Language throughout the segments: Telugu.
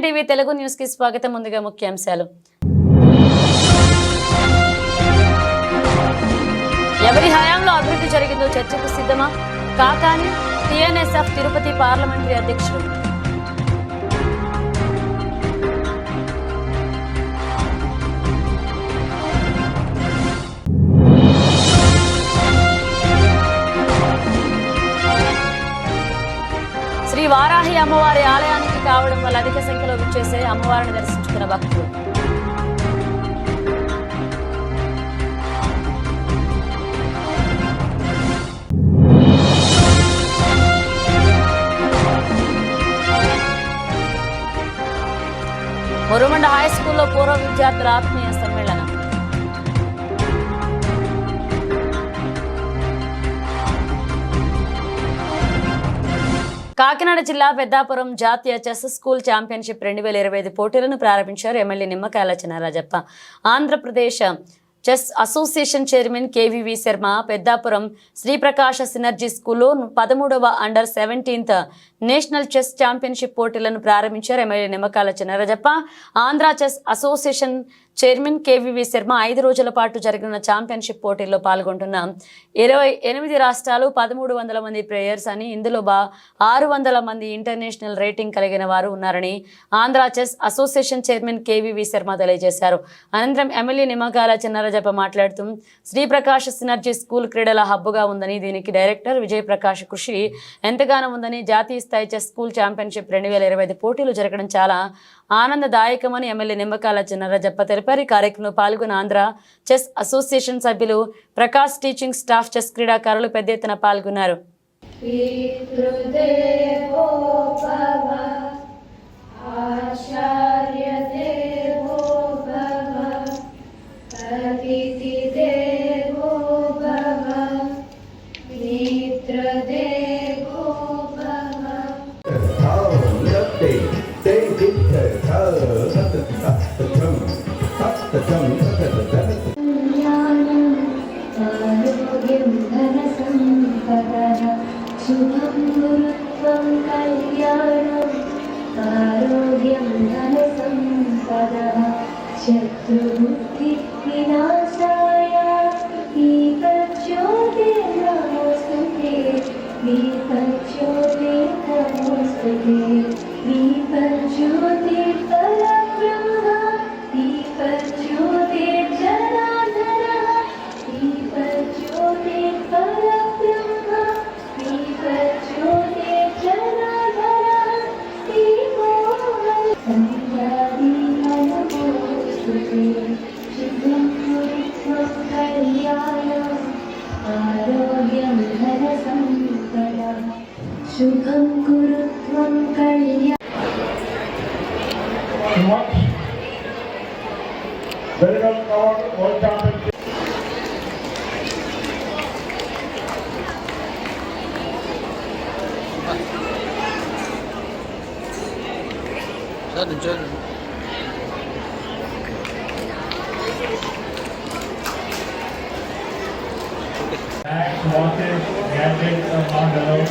NNTV తెలుగు న్యూస్ కి స్వాగతం. ముందుగా ముఖ్యాంశాలు. ఎవరి హయాంలో అభివృద్ధి జరిగిందో చర్చకు సిద్ధమా? కాకాని TNSF తిరుపతి పార్లమెంటరీ అధ్యక్షుడు. శ్రీ వారాహి అమ్మవారి ఆలయానికి కావడం వల్ల అధిక సంఖ్యలో విచ్చేసే అమ్మవారిని దర్శించుకున్న భక్తులు. మురుమండ హై స్కూల్లో పూర్వ విద్యార్థుల ఆత్మీయ సమ్మేళనం. కాకినాడ జిల్లా పెద్దాపురం జాతీయ చెస్ స్కూల్ ఛాంపియన్షిప్ 2025 పోటీలను ప్రారంభించారు MLA Nimmakayala Chinarajappa. Andhra Pradesh chess association chairman KVV Sharma Peddapuram శ్రీప్రకాశ synergy స్కూల్లో 13వ under 17th national chess championship పోటీలను ప్రారంభించారు MLA Nimmakayala Chinarajappa. Andhra chess association chairman KVV Sharma 5 రోజుల పాటు జరిగిన ఛాంపియన్షిప్ పోటీల్లో పాల్గొంటున్న 28 రాష్ట్రాలు 1300 మంది ప్లేయర్స్ అని, ఇందులో 600 మంది ఇంటర్నేషనల్ రేటింగ్ కలిగిన వారు ఉన్నారని Andhra chess association chairman KVV Sharma తెలియజేశారు. అనంతరం ఎమ్మెల్యే నిమ్మకాయల చినరాజప్ప మాట్లాడుతూ శ్రీప్రకాశ్ సినర్జీ స్కూల్ క్రీడల హబ్బుగా ఉందని, దీనికి డైరెక్టర్ విజయప్రకాష్ కృషి ఎంతగానో ఉందని, జాతీయ స్థాయి చెస్ స్కూల్ ఛాంపియన్షిప్ 2025 పోటీలు జరగడం చాలా ఆనందదాయకమని ఎమ్మెల్యే నిమ్మకాయల చినరాజప్ప తెలిపారు. ఈ కార్యక్రమంలో పాల్గొన్న ఆంధ్ర చెస్ అసోసియేషన్ సభ్యులు, ప్రకాష్ టీచింగ్ స్టాఫ్, చెస్ క్రీడాకారులు పెద్ద ఎత్తున పాల్గొన్నారు. శుభం గురుత్వం కళ్యాణం ఆరోగ్యం ధన సంపదః శత్రుబుద్ధి వినాశాయ దీపజ్యోతిర్నమోస్తుతే దీపజ్యోతిర్నమోస్తుతే దీపజ్యోతిర్ పరబ్రహ్మ దీపజ్యోతిర్ జనార్దనః దీపజ్యోతిర్ పరబ్రహ్మ దీపజ్యోతిర్ జనార్దనః దీపోऽహంసంధ్యాదీపనమోస్తుతే శుభం గురుత్వం కళ్యాణం ఆరోగ్యం ధన సంపదః శుభం గురుత్వం కళ్యాణం. Very well covered, World Championship. Bags, watches, gadgets are not allowed.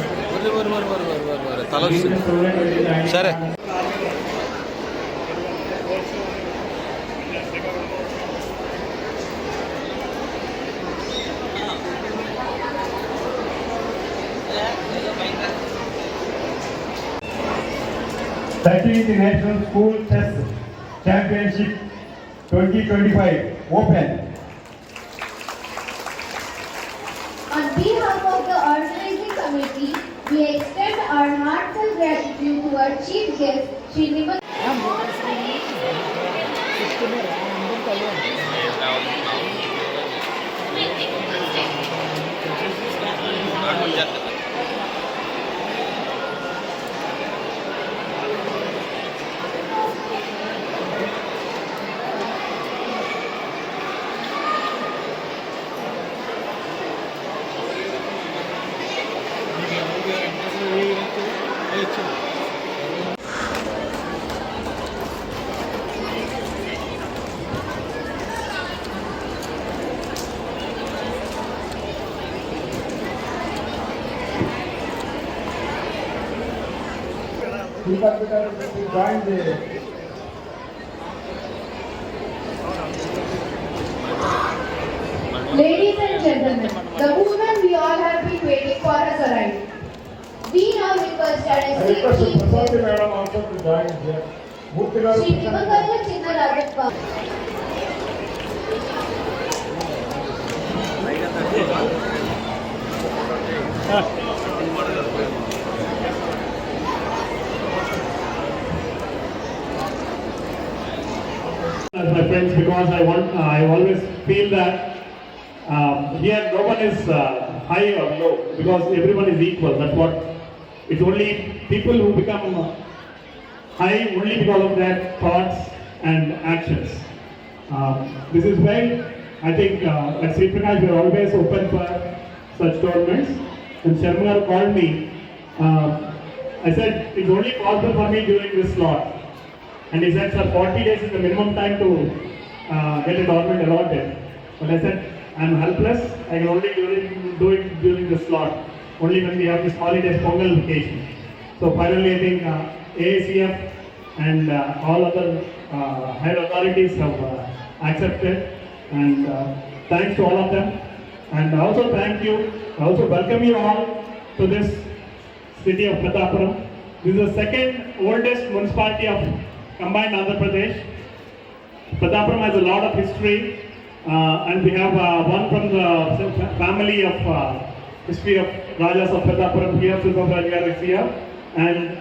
సరే National School Chess Championship 2025 Open. On behalf of the organizing committee, we extend our heartfelt gratitude to our chief guest, Shri Nimal. Join the shall I request esteem Prasanthi Madam also to join here. Murthy garu Shri Nimakala Chinnarajappa. as my friends, because I always feel that here no one is high or low, because everyone is equal. That's what, it's only people who become high only because of their thoughts and actions. This is why I think at Sri Prakash we are always open for such tournaments. When Sharma called me, I said it's only possible for me during this slot. And he said, sir, 40 days is the minimum time to get a tournament allotted. But I said, I'm helpless. I can only do it during the slot. Only when we have this holidays, Pongal vacation. So finally, I think AACF and all other higher authorities have accepted. And thanks to all of them. And also thank you. I also welcome you all to this city of Pratapuram. This is the second oldest municipality of combined Andhra Pradesh. Pratapuram has a lot of history, and we have one from the family of history of Rajas of Pratapuram here, Sultan is here. And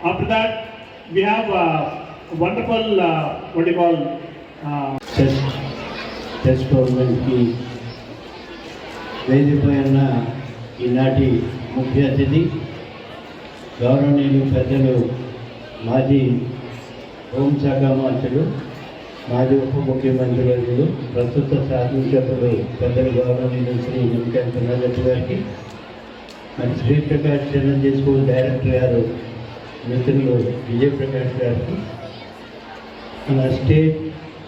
after that, we have a wonderful, what do you call? Chess టోర్నమెంట్కి వేదికపైన ఈనాటి ముఖ్య అతిథి గౌరవనీయులు పెద్దలు మాజీ హోంశాఖ మంత్రులు మాజీ ఉప ముఖ్యమంత్రి వర్యులు ప్రస్తుత శాసనసభ్యులు పెద్దలు గౌరవనీయులు శ్రీ నిమ్మకాయల చిన్నరెడ్డి గారికి మరి శ్రీ ప్రకాష్ చిన్నజీ స్కూల్ డైరెక్టర్ గారు మిత్రులు విజయప్రకాష్ గారికి మన స్టేట్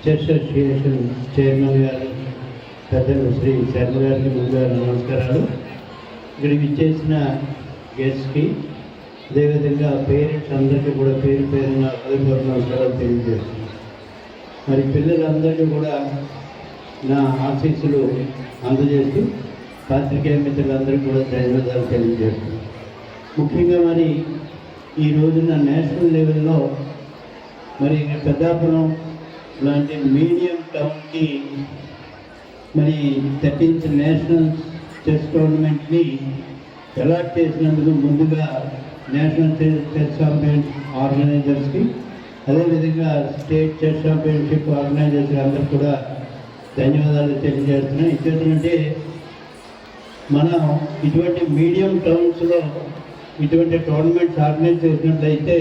చెస్ అసోసియేషన్ చైర్మన్ గారు పెద్దలు శ్రీ శర్మ గారికి ముందుగా నమస్కారాలు. ఇక్కడికి ఇచ్చేసిన గెస్ట్కి అదేవిధంగా పేరెంట్స్ అందరికీ కూడా పేరు పేరున హృదయపూర్వక నమస్కారాలు తెలియజేస్తున్నాను. మరి పిల్లలందరికీ కూడా నా ఆశీస్సులు అందజేస్తూ పాత్రికేయ మిత్రులందరికీ కూడా ధన్యవాదాలు తెలియజేస్తున్నాను. ముఖ్యంగా మరి ఈ రోజున నేషనల్ లెవెల్లో మరి పెద్దాపురం లాంటి మీడియం టౌన్కి మరి 13th నేషనల్ చెస్ టోర్నమెంట్ని అలాట్ చేసినందుకు ముందుగా నేషనల్ చెస్ ఛాంపియన్ ఆర్గనైజర్స్కి అదేవిధంగా స్టేట్ చెస్ ఛాంపియన్షిప్ ఆర్గనైజర్స్ అందరికి కూడా ధన్యవాదాలు తెలియజేస్తున్నాం. ఎందుకంటే మనం ఇటువంటి మీడియం టౌన్స్లో ఇటువంటి టోర్నమెంట్స్ ఆర్గనైజ్ చేసినట్లయితే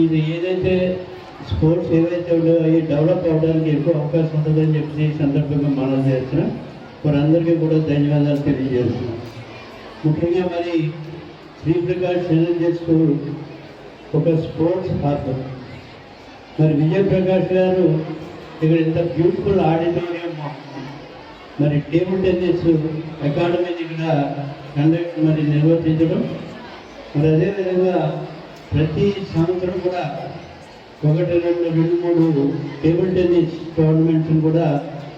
ఇది ఏదైతే స్పోర్ట్స్ ఏవైతే ఉన్నాయో అవి డెవలప్ అవ్వడానికి ఎక్కువ అవకాశం ఉంటుందని చెప్పి ఈ సందర్భంగా మనం చేస్తున్నాం. వారందరికీ కూడా ధన్యవాదాలు తెలియజేస్తున్నాం. ముఖ్యంగా మరి శ్రీ ప్రకాష్ చిన్నజీ స్కూల్ ఒక స్పోర్ట్స్ హబ్. మరి విజయప్రకాష్ గారు ఇక్కడ ఇంత బ్యూటిఫుల్ ఆడిటోరియం మరి టేబుల్ టెన్నిస్ అకాడమీని ఇక్కడ నిర్వర్తించడం, మరి అదేవిధంగా ప్రతి సంవత్సరం కూడా 1, 2, 3 టేబుల్ టెన్నిస్ టోర్నమెంట్స్ని కూడా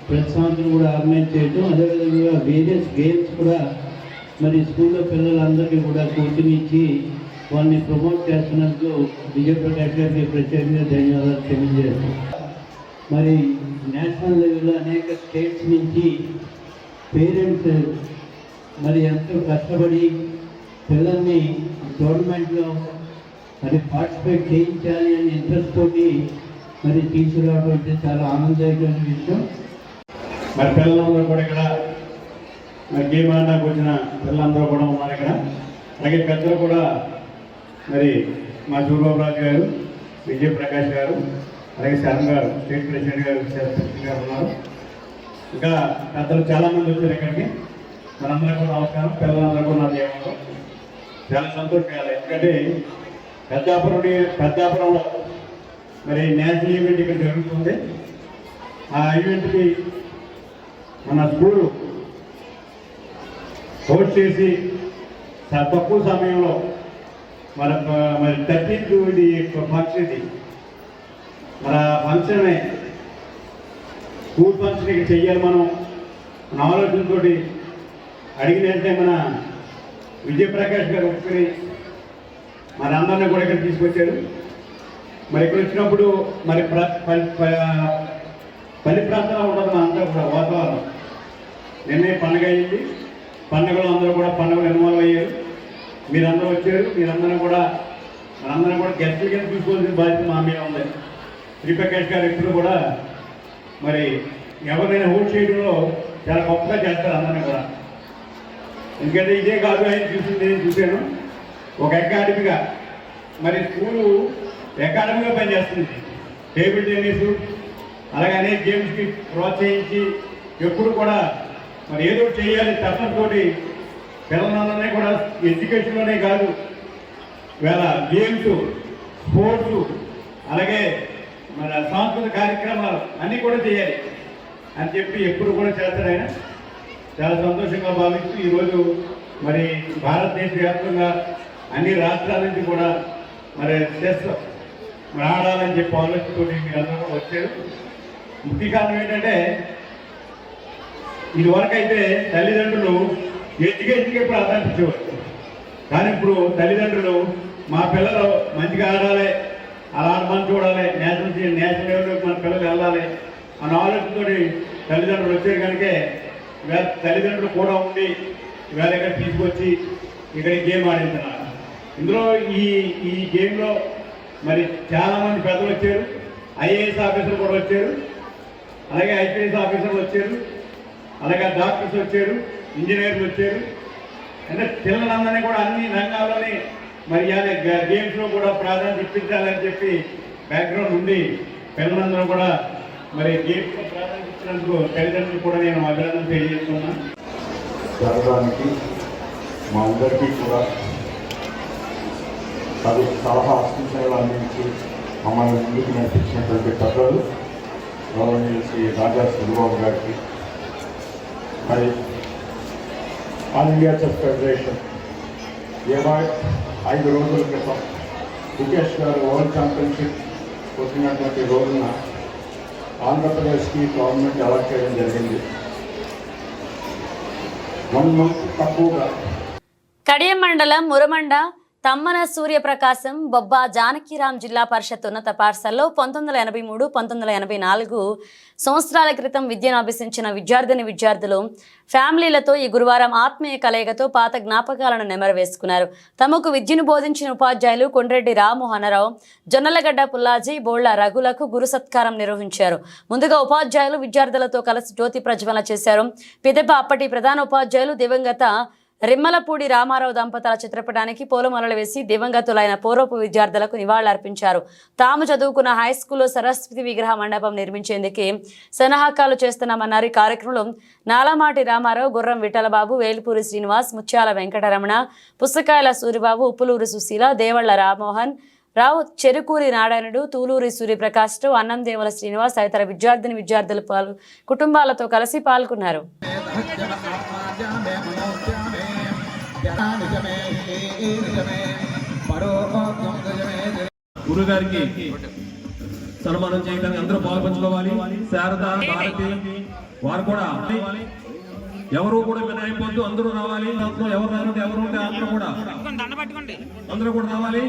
ప్రతి సంవత్సరం కూడా ఆర్గనైజ్ చేయడం, అదేవిధంగా వేరియస్ గేమ్స్ కూడా మరి స్కూల్లో పిల్లలందరికీ కూడా కోచింగ్ ఇచ్చి వాళ్ళని ప్రమోట్ చేస్తున్నందుకు విజయప్రకాష్ గారికి ప్రత్యేకంగా ధన్యవాదాలు తెలియజేస్తాం. మరి నేషనల్ లెవెల్లో అనేక స్టేట్స్ నుంచి పేరెంట్స్ మరి ఎంతో కష్టపడి పిల్లల్ని టోర్నమెంట్లో మరి పార్టిసిపేట్ చేయించాలి అని ఇంట్రెస్ట్ తోటి మరి తీసుకురావడం అంటే చాలా ఆనందదాయకమైన విషయం. మరి పిల్లలందరూ కూడా ఇక్కడ మరి గేమ్ ఆడడానికి వచ్చిన పిల్లలందరూ కూడా ఉన్నారు ఇక్కడ. అలాగే పెద్దలు కూడా మరి మా సూర్యబాబురాజు గారు, విజయప్రకాష్ గారు, అలాగే శరణ్ గారు, స్టేట్ ప్రెసిడెంట్ గారు, ప్రెసిడెంట్ గారు ఉన్నారు. ఇంకా పెద్దలు చాలామంది వచ్చారు ఇక్కడికి. మనందరూ కూడా నమస్కారం. పిల్లలందరూ కూడా నా దేవంలో చాలా సంతోషం. ఎందుకంటే పెద్దాపురంలో మరి నేషనల్ ఈవెంట్ ఇక్కడ జరుగుతుంది. ఆ ఈవెంట్కి మన స్కూలు హోస్ట్ చేసి తక్కువ సమయంలో మరి 13th ఇది ఫంక్షన్, ఇది మన ఫంక్షన్ స్కూల్ ఫంక్షన్ ఇక్కడ చెయ్యాలి మనం మన ఆలోచనతో అడిగిన వెంటనే మన విజయప్రకాష్ గారు ఒప్పుకొని మరి అందరినీ కూడా ఇక్కడ తీసుకొచ్చారు. మరి ఇక్కడ వచ్చినప్పుడు మరి పల్లి ప్రాంతంలో ఉండదు మన అంతా కూడా వాతావరణం. నిన్నే పండుగ అయింది, పండుగలో అందరూ కూడా పండుగలు ఇన్వాల్వ్ అయ్యారు. మీరందరూ వచ్చారు, మనందరం కూడా గెస్టుల కింద చూసుకోవాల్సిన బాధ్యత మా మీద ఉంది. శ్రీప్రకాష్ గారు ఎప్పుడు కూడా మరి ఎవరినైనా హోల్డ్ చేయడంలో చాలా గొప్పగా చేస్తారు అందరినీ కూడా. ఎందుకంటే ఇదే కాదు ఆయన చూసింది, నేను చూశాను ఒక అకాడమీగా. మరి స్కూలు అకాడమీగా పనిచేస్తుంది. టేబుల్ టెన్నిస్ అలాగే అనేక గేమ్స్కి ప్రోత్సహించి ఎప్పుడు కూడా మరి ఏదో చేయాలి తప్పనితోటి పిల్లలందరినీ కూడా ఎడ్యుకేషన్లోనే కాదు, ఇవాళ గేమ్స్, స్పోర్ట్స్, అలాగే మన సాంస్కృతిక కార్యక్రమాలు అన్నీ కూడా చేయాలి అని చెప్పి ఎప్పుడు కూడా చేస్తారు ఆయన. చాలా సంతోషంగా భావిస్తూ ఈరోజు మరి భారతదేశ వ్యాప్తంగా అన్ని రాష్ట్రాల నుంచి కూడా మరి చెస్ మరి ఆడాలని చెప్పి ఆలోచనతో మీరందరూ కూడా వచ్చారు. ముఖ్య కారణం ఏంటంటే ఇదివరకు అయితే తల్లిదండ్రులు ఎడ్యుకేషన్కి ప్రాధాన్యత ఇచ్చేవారు. కానీ ఇప్పుడు తల్లిదండ్రులు మా పిల్లలు మంచిగా ఆడాలి, అలా ఆడమని చూడాలి, నేషనల్ లెవెల్లోకి మన పిల్లలు వెళ్ళాలి అన్న ఆలోచనతో తల్లిదండ్రులు వచ్చారు. కనుక ఇవాళ తల్లిదండ్రులు కూడా ఉండి ఇవాళ ఇక్కడ తీసుకొచ్చి ఇక్కడ గేమ్ ఆడించున్నారు. ఇందులో ఈ గేమ్లో మరి చాలామంది పెద్దలు వచ్చారు, ఐఏఎస్ ఆఫీసర్లు కూడా వచ్చారు, అలాగే ఐపీఎస్ ఆఫీసర్లు వచ్చారు, అలాగే డాక్టర్స్ వచ్చారు, ఇంజనీర్లు వచ్చారు. అంటే పిల్లలందరినీ కూడా అన్ని రంగాల్లోని మరి గేమ్స్లో కూడా ప్రాధాన్యత ఇప్పించాలని చెప్పి బ్యాక్గ్రౌండ్ ఉంది. పిల్లలందరూ కూడా మరి గేమ్స్లో ప్రాధాన్యత ఇచ్చినందుకు తల్లిదండ్రులు కూడా నేను అభినందన తెలియజేస్తున్నాను. జరగడానికి మా అందరికీ కూడా సలహా సూచనలు అందించి మమ్మల్ని ముందుకు నడిపించినటువంటి పెద్దలు గౌరవనీయులు శ్రీ రాజా చంద్రబాబు గారికి, మరి ఆల్ ఇండియా చెస్ ఫెడరేషన్ 5 రోజుల క్రితం ముఖేష్ గారు వరల్డ్ ఛాంపియన్షిప్ వచ్చినటువంటి రోజున ఆంధ్రప్రదేశ్కి గవర్నమెంట్ అలాట్ చేయడం జరిగింది. 1 month తక్కువగా కడియం మండలం మురమండ తమ్మన సూర్యప్రకాశం బొబ్బా జానకిరాం జిల్లా పరిషత్ ఉన్నత పాఠశాలలో 1983, 1984 సంవత్సరాల క్రితం విద్యను అభ్యసించిన విద్యార్థులు ఫ్యామిలీలతో ఈ గురువారం ఆత్మీయ కలయికతో పాత జ్ఞాపకాలను నెమరవేసుకున్నారు. తమకు విద్యను బోధించిన ఉపాధ్యాయులు కొండ్రెడ్డి రామోహనరావు, జొన్నలగడ్డ పుల్లాజీ, బోళ్ల రఘులకు గురు సత్కారం నిర్వహించారు. ముందుగా ఉపాధ్యాయులు విద్యార్థులతో కలిసి జ్యోతి ప్రజ్వలన చేశారు. పిదప అప్పటి ప్రధాన ఉపాధ్యాయులు దివంగత రిమ్మలపూడి రామారావు దంపతుల చిత్రపటానికి పూలమాలలు వేసి దివంగతులైన పూర్వపు విద్యార్థులకు నివాళులర్పించారు. తాము చదువుకున్న హైస్కూల్లో సరస్వతి విగ్రహ మండపం నిర్మించేందుకు సన్నాహకాలు చేస్తున్నామన్నారు. ఈ కార్యక్రమంలో నాలమాటి రామారావు, గుర్రం విఠలబాబు, వేలుపూరి శ్రీనివాస్, ముత్యాల వెంకటరమణ, పుస్తకాయల సూరిబాబు, ఉప్పులూరి సుశీల, దేవళ్ల రామ్మోహన్ రావు, చెరుకూరి నారాయణుడు, తూలూరి సూర్యప్రకాష్ రావు, అన్నందేవుల శ్రీనివాస్ తదితర విద్యార్థులు కుటుంబాలతో కలిసి పాల్గొన్నారు. గురుగారికి సన్మానం చేయడానికి అందరూ పాల్పంచుకోవాలి. శారద, భారతి వారు కూడా ఎవరు కూడా వినాయపోద్దు, అందరూ రావాలి. ఎవరు రావాలంటే ఎవరు ఉంటే అందరూ కూడా రావాలి.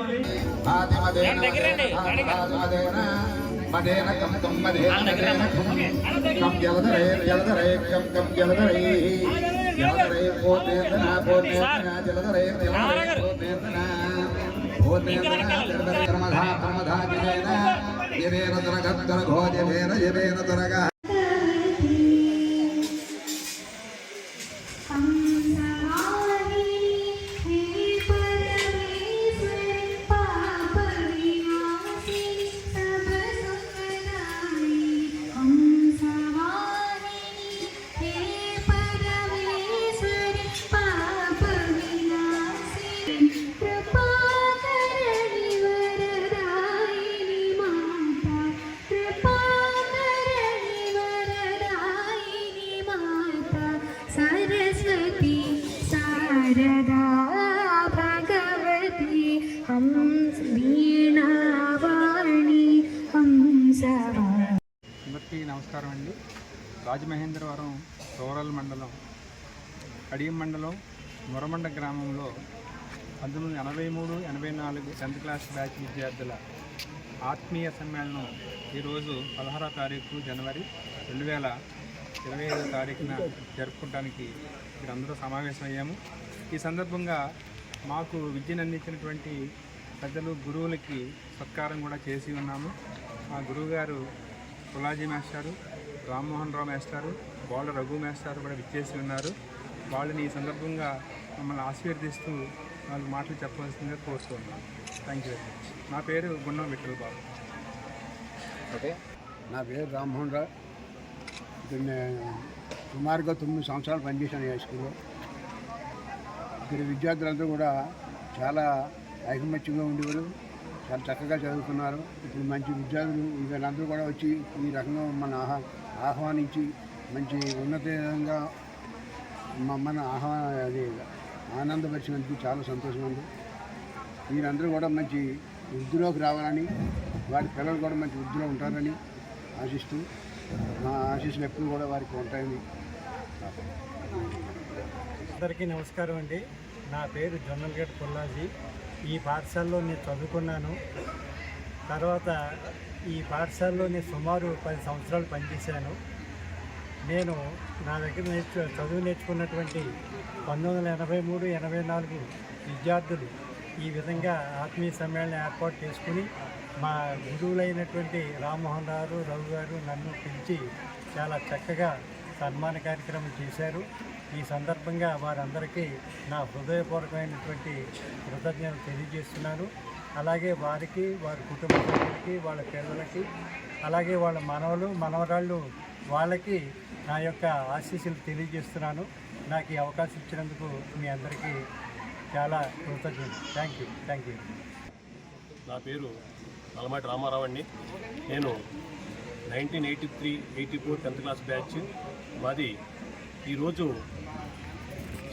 అందరికీ నమస్కారం అండి. రాజమహేంద్రవరం రూరల్ మండలం కడియం మండలం మురమండ గ్రామంలో 1983-84 10th క్లాస్ బ్యాచ్ విద్యార్థుల ఆత్మీయ సమ్మేళనం ఈరోజు 16వ తారీఖు జనవరి 2025 తారీఖున జరుపుకోవడానికి మీరందరూ సమావేశమయ్యాము. ఈ సందర్భంగా మాకు విద్యను అందించినటువంటి పెద్దలు గురువులకి సత్కారం కూడా చేసి ఉన్నాము. మా గురువుగారు పులాజీ మాస్టారు, రామ్మోహన్ రావు మాస్టారు, బోళ్ళ రఘు మాస్టారు కూడా విచ్చేసి ఉన్నారు. వాళ్ళని ఈ సందర్భంగా మమ్మల్ని ఆశీర్వదిస్తూ 4 మాటలు చెప్పవలసిందిగా కోరుతున్నాను. Thank you very much. నా పేరు గుండం విఠల్ బాబు. ఓకే, నా పేరు రామ్మోహన్ రావు. సుమారుగా 9 సంవత్సరాలు పనిచేశాను ఈ హై స్కూల్లో. ఇక్కడ విద్యార్థులందరూ కూడా చాలా ఐకమత్యంగా ఉండేవారు, చాలా చక్కగా చదువుతున్నారు. ఇప్పుడు మంచి విద్యార్థులు వీళ్ళందరూ కూడా వచ్చి ఈ రకంగా మన ఆహ్వానించి మంచి ఉన్నతంగా మమ్మల్ని ఆనందపరిచినందుకు చాలా సంతోషంగా ఉంది. వీరందరూ కూడా మంచి వృద్ధిలోకి రావాలని, వారి పిల్లలు కూడా మంచి వృద్ధిలో ఉంటారని ఆశిస్తూ మా ఆశీస్సులు ఎప్పుడు కూడా వారికి ఉంటాయని. అందరికీ నమస్కారం అండి. నా పేరు జొన్నలగడ్డ పుల్లాజీ. ఈ పాఠశాలలో నేను చదువుకున్నాను. తర్వాత ఈ పాఠశాలలో నేను సుమారు 10 సంవత్సరాలు పనిచేశాను. నేను నా దగ్గర చదువు నేర్చుకున్నటువంటి 1983-84 విద్యార్థులు ఈ విధంగా ఆత్మీయ సమ్మేళనం ఏర్పాటు చేసుకుని మా గురువులైనటువంటి రామ్మోహన్ రావు, రఘు గారు నన్ను పిలిచి చాలా చక్కగా సన్మాన కార్యక్రమం చేశారు. ఈ సందర్భంగా వారందరికీ నా హృదయపూర్వకమైనటువంటి కృతజ్ఞతలు తెలియజేస్తున్నాను. అలాగే వారికి, వారి కుటుంబ సభ్యులకి, వాళ్ళ పిల్లలకి, అలాగే వాళ్ళ మనవరాళ్ళు వాళ్ళకి నా యొక్క ఆశీస్సులు తెలియజేస్తున్నాను. నాకు ఈ అవకాశం ఇచ్చినందుకు మీ అందరికీ చాలా కృతజ్ఞతలు. Thank you. నా పేరు నల్లమాటి రామారావు అండి. నేను 1983-84 10th క్లాస్ బ్యాచ్ మాది. ఈరోజు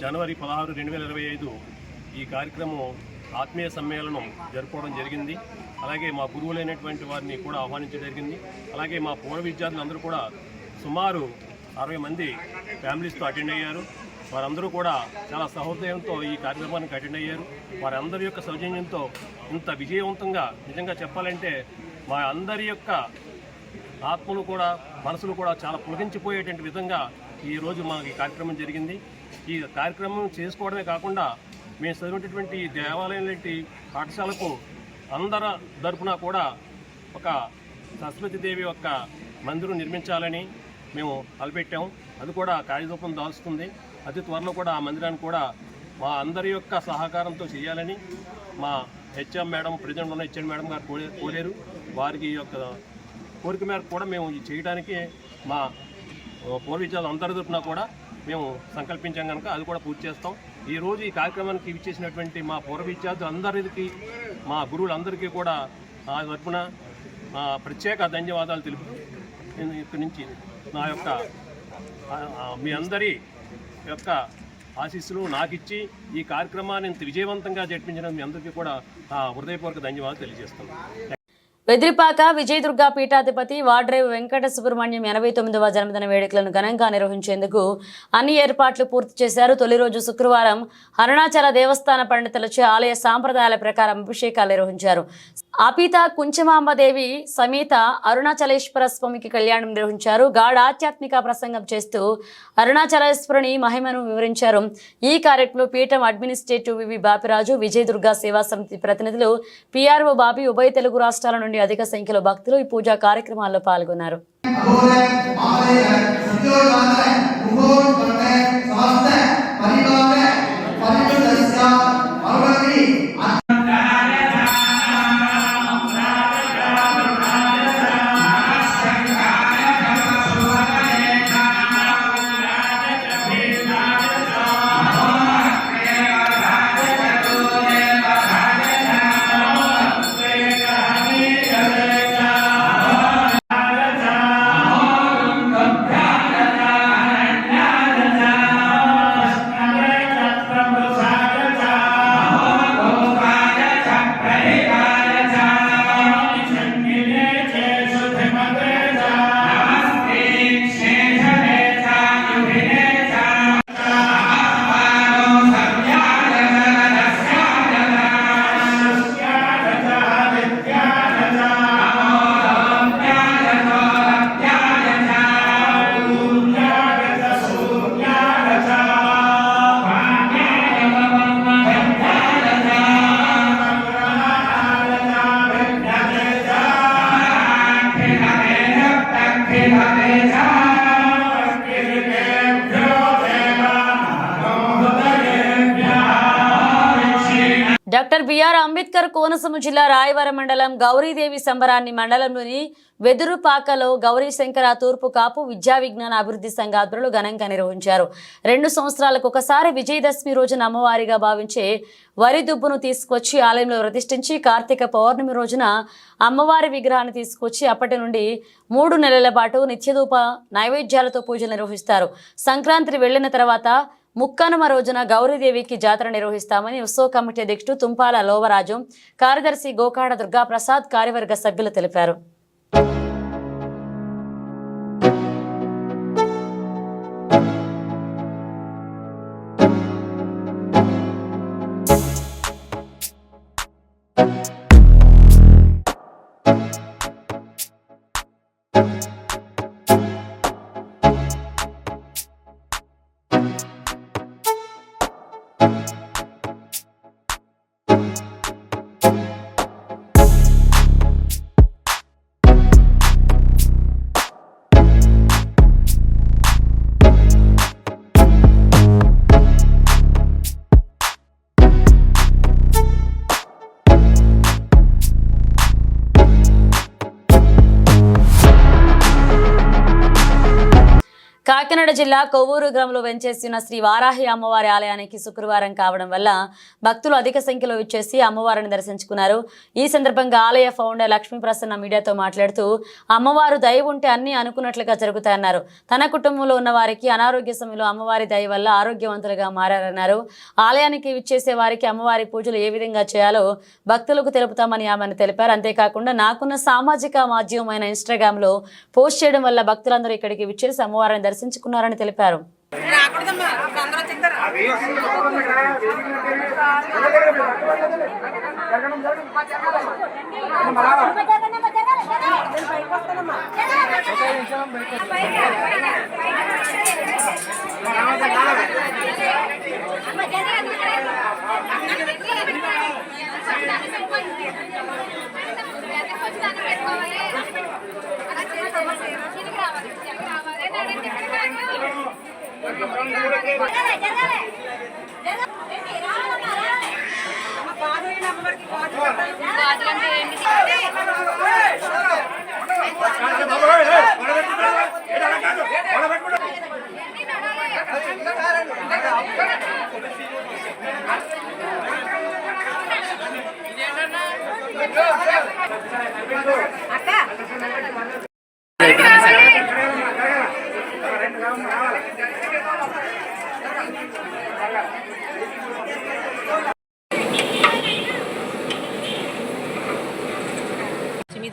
జనవరి 16, 2025 ఈ కార్యక్రమం ఆత్మీయ సమ్మేళనం జరుపుకోవడం జరిగింది. అలాగే మా గురువులైనటువంటి వారిని కూడా ఆహ్వానించడం జరిగింది. అలాగే మా పూర్వ విద్యార్థులందరూ కూడా సుమారు 60 మంది ఫ్యామిలీస్తో అటెండ్ అయ్యారు. వారందరూ కూడా చాలా సహృదయంతో ఈ కార్యక్రమానికి అటెండ్ అయ్యారు. వారందరి యొక్క సౌజన్యంతో ఇంత విజయవంతంగా, నిజంగా చెప్పాలంటే మా అందరి యొక్క ఆత్మలు కూడా, మనసులు కూడా చాలా పులకించిపోయేటువంటి విధంగా ఈరోజు మాకు ఈ కార్యక్రమం జరిగింది. ఈ కార్యక్రమం చేసుకోవడమే కాకుండా మేము చదివినటువంటి దేవాలయం లాంటి పాఠశాలకు అందరి తరపున కూడా ఒక సరస్వతీదేవి యొక్క మందిరం నిర్మించాలని మేము తలపెట్టాము. అది కూడా కార్యరూపం దాల్చుతుంది. అతి త్వరలో కూడా ఆ మందిరాన్ని కూడా మా అందరి యొక్క సహకారంతో చేయాలని మా హెచ్ఎం మేడం, ప్రెసిడెంట్ ఉన్న హెచ్ఎం మేడం గారు కోరారు. వారికి యొక్క కోరిక మేరకు కూడా మేము చేయడానికి మా పూర్వ విద్యార్థులు అందరి తరపున కూడా మేము సంకల్పించాం కనుక అది కూడా పూర్తి చేస్తాం. ఈరోజు ఈ కార్యక్రమానికి ఇచ్చేసినటువంటి మా పూర్వ విద్యార్థులందరికీ, మా గురువులందరికీ కూడా నా తరపున ప్రత్యేక ధన్యవాదాలు తెలుపు. ఇక్కడి నుంచి నా యొక్క మీ అందరి యొక్క ఆశీస్సులు నాకు ఇచ్చి ఈ కార్యక్రమాన్ని ఇంత విజయవంతంగా జరిపించిన మీ అందరికీ కూడా హృదయపూర్వక ధన్యవాదాలు తెలియజేస్తున్నాను. వెద్రిపాక విజయదుర్గ పీఠాధిపతి వాడ్రేవు వెంకట సుబ్రహ్మణ్యం 89వ జన్మదిన వేడుకలను ఘనంగా నిర్వహించేందుకు అన్ని ఏర్పాట్లు పూర్తి చేశారు. తొలి రోజు శుక్రవారం అరుణాచల దేవస్థాన పండితులచే ఆలయ సాంప్రదాయాల ప్రకారం అభిషేకాలు నిర్వహించారు. ఆపీత కుంచమాంబదేవి సమేత అరుణాచలేశ్వర స్వామికి కళ్యాణం నిర్వహించారు. గాఢ ఆధ్యాత్మిక ప్రసంగం చేస్తూ అరుణాచలేశ్వరుని మహిమను వివరించారు. ఈ కార్యక్రమంలో పీఠం అడ్మినిస్ట్రేటివ్ వివి బాపిరాజు, విజయదుర్గ సేవా సమితి ప్రతినిధులు, పిఆర్ఓ బాబి, ఉభయ తెలుగు రాష్ట్రాల నుండి అధిక సంఖ్యలో భక్తులు ఈ పూజా కార్యక్రమాల్లో పాల్గొన్నారు. డాక్టర్ బిఆర్ అంబేద్కర్ కోనసీమ జిల్లా రాయవరం మండలం గౌరీదేవి సంబరాన్ని మండలంలోని వెదురుపాకలో గౌరీ శంకర తూర్పు కాపు విద్యా విజ్ఞాన అభివృద్ధి సంఘ ఆధ్వర్యంలో ఘనంగా నిర్వహించారు. 2 సంవత్సరాలకు ఒకసారి విజయదశమి రోజున అమ్మవారిగా భావించే వరి దుబ్బును తీసుకొచ్చి ఆలయంలో ప్రతిష్ఠించి కార్తీక పౌర్ణమి రోజున అమ్మవారి విగ్రహాన్ని తీసుకొచ్చి అప్పటి నుండి 3 నెలల పాటు నిత్యధూప నైవేద్యాలతో పూజలు నిర్వహిస్తారు. సంక్రాంతి వెళ్లిన తర్వాత ముక్కనుమ రోజున గౌరీదేవికి జాతర నిర్వహిస్తామని ఉత్సవ కమిటీ అధ్యక్షుడు తుంపాల లోవరాజు, కార్యదర్శి గోకాడ దుర్గాప్రసాద్, కార్యవర్గ సభ్యులు తెలిపారు. కాకినాడ జిల్లా కొవ్వూరు గ్రామంలో వెంచేసిన శ్రీ వారాహి అమ్మవారి ఆలయానికి శుక్రవారం కావడం వల్ల భక్తులు అధిక సంఖ్యలో విచ్చేసి అమ్మవారిని దర్శించుకున్నారు. ఈ సందర్భంగా ఆలయ ఫౌండర్ లక్ష్మీ ప్రసన్న మీడియాతో మాట్లాడుతూ అమ్మవారు దయ ఉంటే అన్ని అనుకున్నట్లుగా జరుగుతాయన్నారు. తన కుటుంబంలో ఉన్న వారికి అనారోగ్య సమయంలో అమ్మవారి దయ వల్ల ఆరోగ్యవంతులుగా మారారన్నారు. ఆలయానికి విచ్చేసే వారికి అమ్మవారి పూజలు ఏ విధంగా చేయాలో భక్తులకు తెలుపుతామని ఆమె తెలిపారు. అంతేకాకుండా నాకున్న సామాజిక మాధ్యమమైన ఇన్స్టాగ్రామ్లో పోస్ట్ చేయడం వల్ల భక్తులందరూ ఇక్కడికి విచ్చేసి అమ్మవారిని దర్శించుకున్నారని తెలిపారు.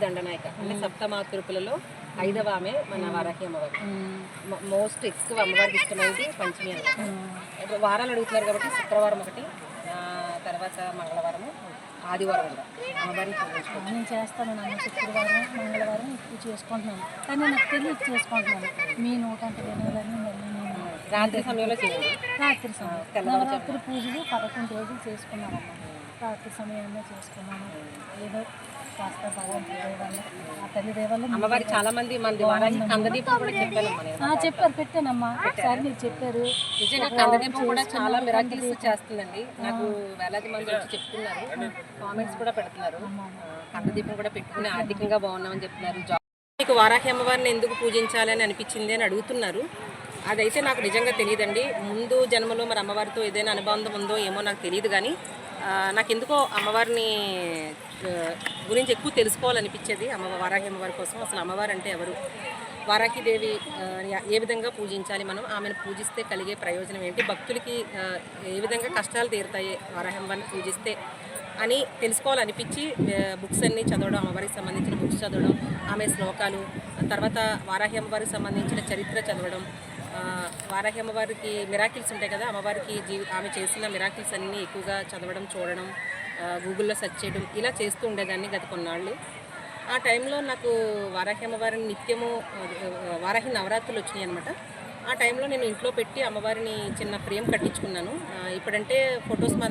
దండనాయక అంటే సప్తమాతృపులలో 5వ ఆమె మన వారాహి అమ్మవారు. మోస్ట్ ఎక్కువ అమ్మవారికి ఇష్టమైంది పంచమి అన్నమాట. వారాలు అడుగుతున్నారు కాబట్టి శుక్రవారం ఒకటి, తర్వాత మంగళవారము, ఆదివారం కూడా అమ్మవారిని పూజించుకోవచ్చు. నేను చేస్తాను నాన్న, శుక్రవారం మంగళవారం ఎక్కువ చేసుకుంటున్నాను, కానీ నాకు తెలియదు చేసుకుంటున్నాను. మీ నోటంటే వినాలని నేను రాత్రి సమయంలో చేయండి. రాత్రి సమయం నవరాత్రి పూజలు 11 రోజులు చేసుకున్నానమ్మా. రాత్రి సమయంలో చేసుకున్నాను. ఏదో కాస్త భగవంతుడి తల్లి దేవాలయం అమ్మవారి చాలా మంది మంది వారాహి కందదీపం కూడా చెప్పారు, పెట్టానమ్మా. ఒకసారి మీరు చెప్పారు. నిజంగా కందదీపం కూడా చాలా మిరాకిల్స్ చేస్తుందండి. నాకు వేలాది మంది వచ్చి చెప్తున్నారు, కామెంట్స్ కూడా పెడుతున్నారు. కందదీపం కూడా పెట్టుకుని ఆర్థికంగా బాగున్నామని చెప్తున్నారు. మీకు వారాహి అమ్మవారిని ఎందుకు పూజించాలని అనిపించింది అని అడుగుతున్నారు. అదైతే నాకు నిజంగా తెలియదండి. ముందు జన్మలో మరి అమ్మవారితో ఏదైనా అనుబంధం ఉందో ఏమో నాకు తెలియదు, కానీ నాకు ఎందుకో అమ్మవారిని గురించి ఎక్కువ తెలుసుకోవాలనిపించేది. వారాహి అమ్మవారి కోసం. అసలు అమ్మవారు అంటే ఎవరు, వారాహిదేవి ఏ విధంగా పూజించాలి, మనం ఆమెను పూజిస్తే కలిగే ప్రయోజనం ఏంటి, భక్తులకి ఏ విధంగా కష్టాలు తీరుతాయి వారాహి అమ్మవారిని పూజిస్తే అని తెలుసుకోవాలనిపించి బుక్స్ అన్నీ చదవడం, అమ్మవారికి సంబంధించిన బుక్స్ చదవడం, ఆమె శ్లోకాలు, తర్వాత వారాహి అమ్మవారికి సంబంధించిన చరిత్ర చదవడం, వారాహి అమ్మవారికి మిరాకిల్స్ ఉంటాయి కదా, అమ్మవారికి ఆమె చేసిన మిరాకిల్స్ అన్నీ ఎక్కువగా చదవడం, చూడడం, గూగుల్లో సెర్చ్ చేయడం, ఇలా చేస్తూ ఉండేదాన్ని గత కొన్నాళ్ళు. ఆ టైంలో నాకు వారాహి అమ్మవారిని నిత్యము వారాహి నవరాత్రులు వచ్చినాయి అనమాట. ఆ టైంలో నేను ఇంట్లో పెట్టి అమ్మవారిని చిన్న ఫ్రేమ్ కట్టించుకున్నాను. ఇప్పుడంటే ఫొటోస్ మన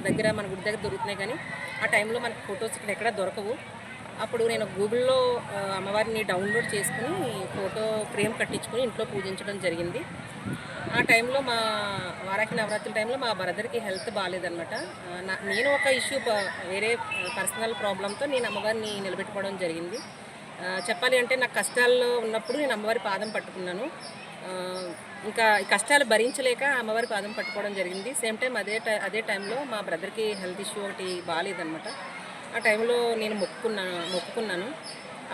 గుడి దగ్గర దొరుకుతున్నాయి, కానీ ఆ టైంలో మనకి ఫొటోస్ ఇక్కడ ఎక్కడ దొరకవు. అప్పుడు నేను గూగుల్లో అమ్మవారిని డౌన్లోడ్ చేసుకుని ఫోటో ఫ్రేమ్ కట్టించుకుని ఇంట్లో పూజించడం జరిగింది. ఆ టైంలో మా వారాహి నవరాత్రుల టైంలో మా బ్రదర్కి హెల్త్ బాగాలేదనమాట. నేను ఒక ఇష్యూ వేరే పర్సనల్ ప్రాబ్లంతో నేను అమ్మవారిని నిలబెట్టుకోవడం జరిగింది. చెప్పాలి అంటే నాకు కష్టాల్లో ఉన్నప్పుడు నేను అమ్మవారి పాదం పట్టుకున్నాను. ఇంకా ఈ కష్టాలు భరించలేక అమ్మవారి పాదం పట్టుకోవడం జరిగింది. సేమ్ టైం అదే టైంలో మా బ్రదర్కి హెల్త్ ఇష్యూ ఒకటి బాగాలేదనమాట. ఆ టైంలో నేను మొక్కుకున్నాను,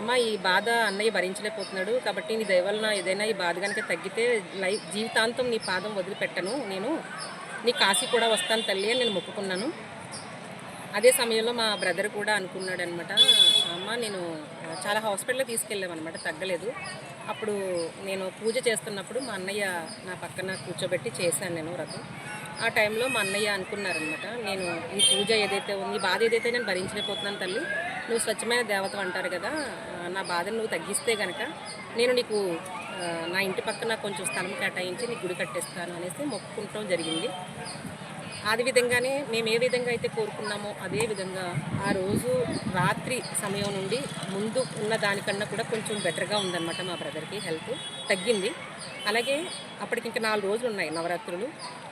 అమ్మ ఈ బాధ అన్నయ్య భరించలేకపోతున్నాడు కాబట్టి నీ దయ వలన ఏదైనా ఈ బాధ కనుక తగ్గితే జీవితాంతం నీ పాదం వదిలిపెట్టను, నేను నీ కాశీ కూడా వస్తాను తల్లి అని నేను మొక్కుకున్నాను. అదే సమయంలో మా బ్రదర్ కూడా అనుకున్నాడు అనమాట, అమ్మ నేను చాలా హాస్పిటల్లో తీసుకెళ్ళామన్నమాట, తగ్గలేదు. అప్పుడు నేను పూజ చేస్తున్నప్పుడు మా అన్నయ్య నా పక్కన కూర్చోబెట్టి చేశాను నేను వ్రతం. ఆ టైంలో మా అన్నయ్య అనుకున్నారనమాట, నేను ఈ పూజ ఏదైతే ఉంది, ఈ బాధ ఏదైతే నేను భరించలేకపోతున్నాను తల్లి, నువ్వు స్వచ్ఛమైన దేవత అంటారు కదా, నా బాధను నువ్వు తగ్గిస్తే కనుక నేను నీకు నా ఇంటి పక్కన కొంచెం స్థలం కేటాయించి నీకు గుడి కట్టేస్తాను అనేసి మొక్కుకుంటం జరిగింది. అదే విధంగానే మేము ఏ విధంగా అయితే కోరుకున్నామో అదే విధంగా ఆ రోజు రాత్రి సమయం నుండి ముందు ఉన్న దానికన్నా కూడా కొంచెం బెటర్గా ఉందన్నమాట. మా బ్రదర్కి హెల్త్ తగ్గింది. అలాగే అప్పటికి ఇంకా 4 రోజులు ఉన్నాయి నవరాత్రులు.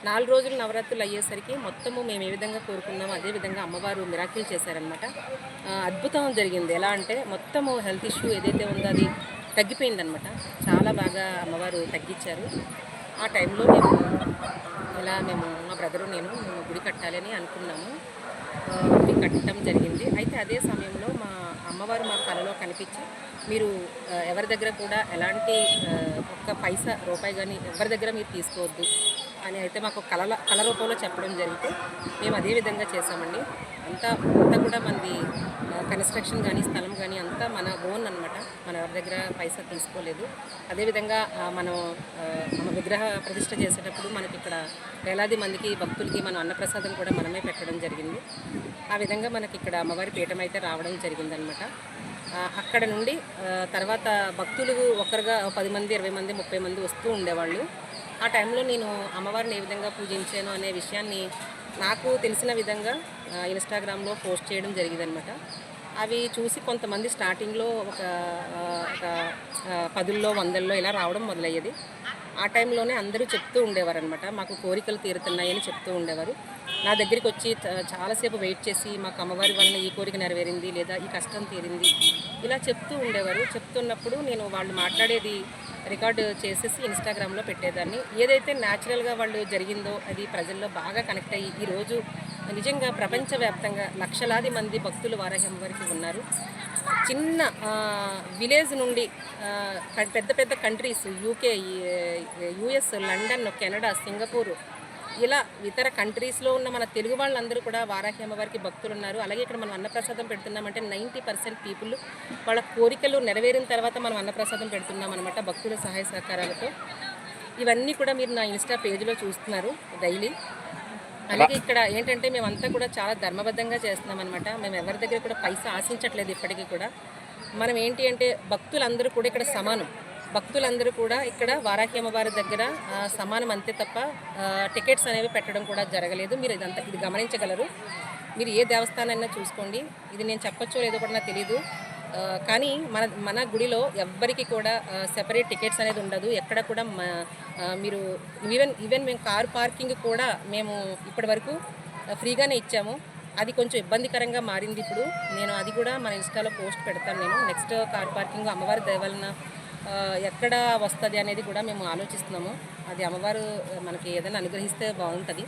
4 రోజులు నవరాత్రులు అయ్యేసరికి మొత్తము మేము ఏ విధంగా కోరుకున్నామో అదే విధంగా అమ్మవారు మిరాకిల్ చేశారనమాట. అద్భుతం జరిగింది. ఎలా అంటే మొత్తము హెల్త్ ఇష్యూ ఏదైతే ఉందో అది తగ్గిపోయిందనమాట. చాలా బాగా అమ్మవారు తగ్గించారు. ఆ టైంలో మేము మా బ్రదరు మేము గుడి కట్టాలని అనుకున్నాము. గుడి కట్టడం జరిగింది. అయితే అదే సమయంలో మా అమ్మవారు మా కళలో కనిపించి, మీరు ఎవరి దగ్గర కూడా ఎలాంటి ఒక్క పైసా రూపాయి కానీ ఎవరి దగ్గర మీరు తీసుకోవద్దు అని అయితే మాకు కళ రూపంలో చెప్పడం జరిగితే మేము అదే విధంగా చేసామండి. అంతా కూడా మనది కన్స్ట్రక్షన్ కానీ స్థలం కానీ అంతా మన ఓన్ అనమాట. మన ఎవరి దగ్గర పైసా తీసుకోలేదు. అదేవిధంగా మనం విగ్రహ ప్రతిష్ఠ చేసేటప్పుడు మనకి ఇక్కడ వేలాది మందికి భక్తులకి మనం అన్నప్రసాదం కూడా మనమే పెట్టడం జరిగింది. ఆ విధంగా మనకి ఇక్కడ అమ్మవారి పీఠం అయితే రావడం జరిగిందనమాట. అక్కడ నుండి తర్వాత భక్తులు ఒకరుగా 10 మంది 20 మంది 30 మంది వస్తూ ఉండేవాళ్ళు. ఆ టైంలో నేను అమ్మవారిని ఏ విధంగా పూజించాను అనే విషయాన్ని నాకు తెలిసిన విధంగా ఇన్స్టాగ్రామ్లో పోస్ట్ చేయడం జరిగిందనమాట. అవి చూసి కొంతమంది స్టార్టింగ్లో ఒక 10లో 100లో ఇలా రావడం మొదలయ్యేది. ఆ టైంలోనే అందరూ చెప్తూ ఉండేవారు అనమాట, మాకు కోరికలు తీరుతున్నాయని చెప్తూ ఉండేవారు. నా దగ్గరికి వచ్చి చాలాసేపు వెయిట్ చేసి మాకు అమ్మవారి వలన ఈ కోరిక నెరవేరింది లేదా ఈ కష్టం తీరింది ఇలా చెప్తూ ఉండేవారు. చెప్తున్నప్పుడు నేను వాళ్ళు మాట్లాడేది రికార్డు చేసేసి ఇన్స్టాగ్రామ్లో పెట్టేదాన్ని. ఏదైతే న్యాచురల్గా వాళ్ళు జరిగిందో అది ప్రజల్లో బాగా కనెక్ట్ అయ్యి ఈరోజు నిజంగా ప్రపంచవ్యాప్తంగా లక్షలాది మంది భక్తులు వారాహి అమ్మవారికి ఉన్నారు. చిన్న విలేజ్ నుండి పెద్ద పెద్ద countries, UK, US, London, Canada, Singapore ఇలా ఇతర కంట్రీస్లో ఉన్న మన తెలుగు వాళ్ళందరూ కూడా వారాహి అమ్మవారికి భక్తులు ఉన్నారు. అలాగే ఇక్కడ మనం అన్నప్రసాదం పెడుతున్నామంటే 90% పీపుల్ వాళ్ళ కోరికలు నెరవేరిన తర్వాత మనం అన్నప్రసాదం పెడుతున్నాం అనమాట, భక్తుల సహాయ సహకారాలతో. ఇవన్నీ కూడా మీరు నా ఇన్స్టా పేజ్లో చూస్తున్నారు డైలీ. అలాగే ఇక్కడ ఏంటంటే మేమంతా కూడా చాలా ధర్మబద్ధంగా చేస్తున్నాం అనమాట. మేము ఎవరి దగ్గర కూడా పైసా ఆశించట్లేదు ఇప్పటికీ కూడా. మనం ఏంటి అంటే భక్తులందరూ కూడా ఇక్కడ సమానం. భక్తులందరూ కూడా ఇక్కడ వారాహి అమ్మవారి దగ్గర సమానం అంతే తప్ప టికెట్స్ అనేవి పెట్టడం కూడా జరగలేదు. మీరు ఇది గమనించగలరు. మీరు ఏ దేవస్థానాన్ని చూసుకోండి, ఇది నేను చెప్పొచ్చో లేదో కూడా నాకు తెలియదు. కానీ మన గుడిలో ఎవ్వరికి కూడా సెపరేట్ టికెట్స్ అనేది ఉండదు. ఎక్కడ కూడా మీరు ఈవెన్ మేము కార్ పార్కింగ్ కూడా మేము ఇప్పటి వరకు ఫ్రీగానే ఇచ్చాము. అది కొంచెం ఇబ్బందికరంగా మారింది ఇప్పుడు. నేను అది కూడా మన ఇన్స్టాలో పోస్ట్ పెడతాను. నేను నెక్స్ట్ కార్ పార్కింగ్ అమ్మవారి దయ వలన ఎక్కడ వస్తుంది అనేది కూడా మేము ఆలోచిస్తున్నాము. అది అమ్మవారు మనకి ఏదైనా అనుగ్రహిస్తే బాగుంటుంది.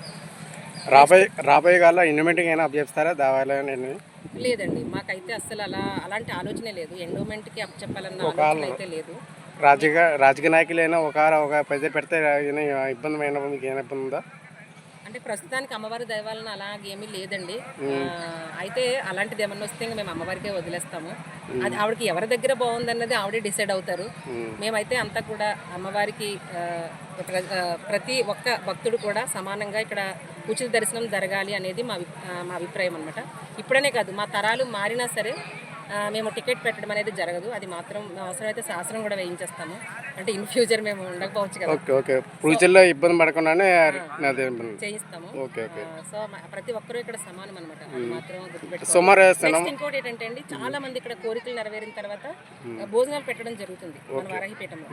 రాబోయే కాలంలో ఎండోమెంట్కి అయినా అప్పచెప్తారా దేవాలయం? లేదండి, మాకైతే అస్సలు అలాంటి ఆలోచనే లేదు. ఎండోమెంట్కి అప్పచెప్పాలన్న ఆలోచన అయితే లేదు. రాజకీయ నాయకులైనా ఒక పెద్ద పెడితే ఇబ్బంది అయినప్పుడు మీకు ఏమైనా ఇబ్బంది ఉందా? అంటే ప్రస్తుతానికి అమ్మవారి దైవాలను అలాగేమీ లేదండి. అయితే అలాంటిది ఏమన్నా వస్తే మేము అమ్మవారికే వదిలేస్తాము. అది ఆవిడకి ఎవరి దగ్గర బాగుందన్నది ఆవిడే డిసైడ్ అవుతారు. మేమైతే అంతా కూడా అమ్మవారికి ప్రతి ఒక్క భక్తుడు కూడా సమానంగా ఇక్కడ ఉచిత దర్శనం జరగాలి అనేది మా అభిప్రాయం అనమాట. ఇప్పుడనే కాదు, మా తరాలు మారినా సరే మేము టికెట్ పెట్టడం అనేది జరగదు. అది మాత్రం అవసరమైతే శాసనం కూడా వేయించేస్తాము. అంటే ఇన్ ఫ్యూచర్ మేము ఉండకపోవచ్చు కదా. ఓకే ఓకే ఫ్యూచర్లో ఇబ్బంది పడకుండానే చేయిస్తాము. ఓకే ఓకే సో ప్రతి ఒక్కరూ ఇక్కడ సమానం అనమాట. అది మాత్రం గుర్తుపెట్టుకోవాలి. సుమారు ఇంకోటి ఏంటంటే అండి, చాలా మంది ఇక్కడ కోరికలు నెరవేరిన తర్వాత భోజనాలు పెట్టడం జరుగుతుంది మన వారాహిపీఠంలో.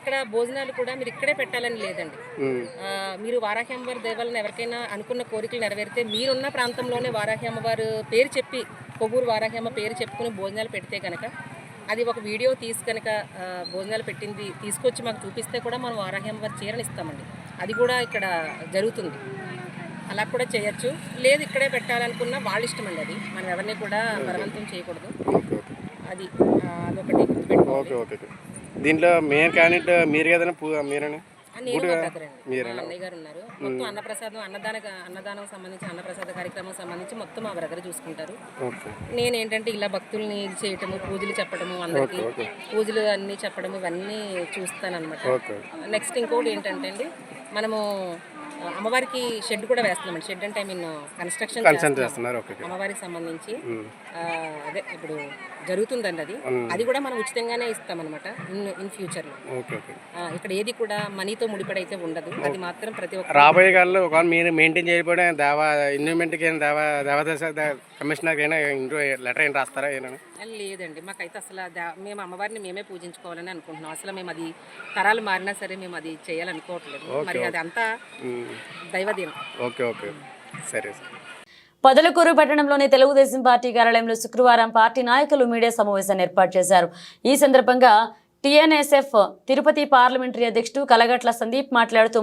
ఇక్కడ భోజనాలు కూడా మీరు ఇక్కడే పెట్టాలని లేదండి. మీరు వారాహి అమ్మవారి దేవాలయం ఎవరికైనా అనుకున్న కోరికలు నెరవేరితే మీరున్న ప్రాంతంలోనే వారాహి అమ్మవారు పేరు చెప్పి, కొవ్వూరు వారాహి అమ్మ పేరు చెప్పుకుని భోజనాలు పెడితే కనుక అది ఒక వీడియో తీసి కనుక భోజనాలు పెట్టింది తీసుకొచ్చి మాకు చూపిస్తే కూడా మనం వారాహి అమ్మవారి చీరని ఇస్తామండి. అది కూడా ఇక్కడ జరుగుతుంది. అలా కూడా చేయొచ్చు. లేదు ఇక్కడే పెట్టాలనుకున్న వాళ్ళ ఇష్టం అండి. అది మనం ఎవరిని కూడా బలవంతం చేయకూడదు. అది అదొకటి గుర్తుపెట్టుకోవాలి. దీంట్లో మెయిన్ క్యాండిడేట్ మీరు కదండి, మీరని నేను మా అన్నయ్య గారు ఉన్నారు. మొత్తం అన్నప్రసాదం అన్నదానం సంబంధించి అన్నప్రసాద కార్యక్రమం సంబంధించి మొత్తం మా బ్రదర్ చూసుకుంటారు. నేనేంటంటే ఇలా భక్తుల్ని చేయటము, పూజలు చెప్పడము, అందరికి పూజలు అన్నీ చెప్పడము ఇవన్నీ చూస్తానన్నమాట. నెక్స్ట్ ఇంకోటి ఏంటంటే అండి, మనము అమ్మవారికి షెడ్ కూడా వేస్తున్నామండి. షెడ్ అంటే ఐ మీన్ కన్స్ట్రక్షన్ చేస్తున్నారు అమ్మవారికి సంబంధించి. అదే ఇప్పుడు జరుగుతుందండి. అది కూడా మనం ఉచితంగానే ఇస్తామన్నమాట ఇన్ ఫ్యూచర్ లో. ఇక్కడ ఏది కూడా మనీతో ముడిపడైతే ఉండదు. అది మాత్రం ప్రతి ఒక్క రాబోయే కాలంలో ఒకవేళ మీరు మెయింటైన్ చేయకపోవడం ఇన్వెస్ట్మెంట్కి దేవాదాయ కమిషనర్కి అయినా లెటర్ ఏం రాస్తారా? లేదండి, మాకైతే అసలు మేము అమ్మవారిని మేమే పూజించుకోవాలని అనుకుంటున్నాం. అసలు మేము అది తరాలు మారినా సరే మేము అది చేయాలనుకోవట్లేదు. మరి అది అంతా దైవదీనం. ఓకే ఓకే సరే. పొదలకూరు పట్టణంలోని తెలుగుదేశం పార్టీ కార్యాలయంలో శుక్రవారం పార్టీ నాయకులు మీడియా సమావేశాన్ని ఏర్పాటు చేశారు. ఈ సందర్భంగా టీఎన్ఎస్ఎఫ్ తిరుపతి పార్లమెంటరీ అధ్యక్షుడు కలగట్ల సందీప్ మాట్లాడుతూ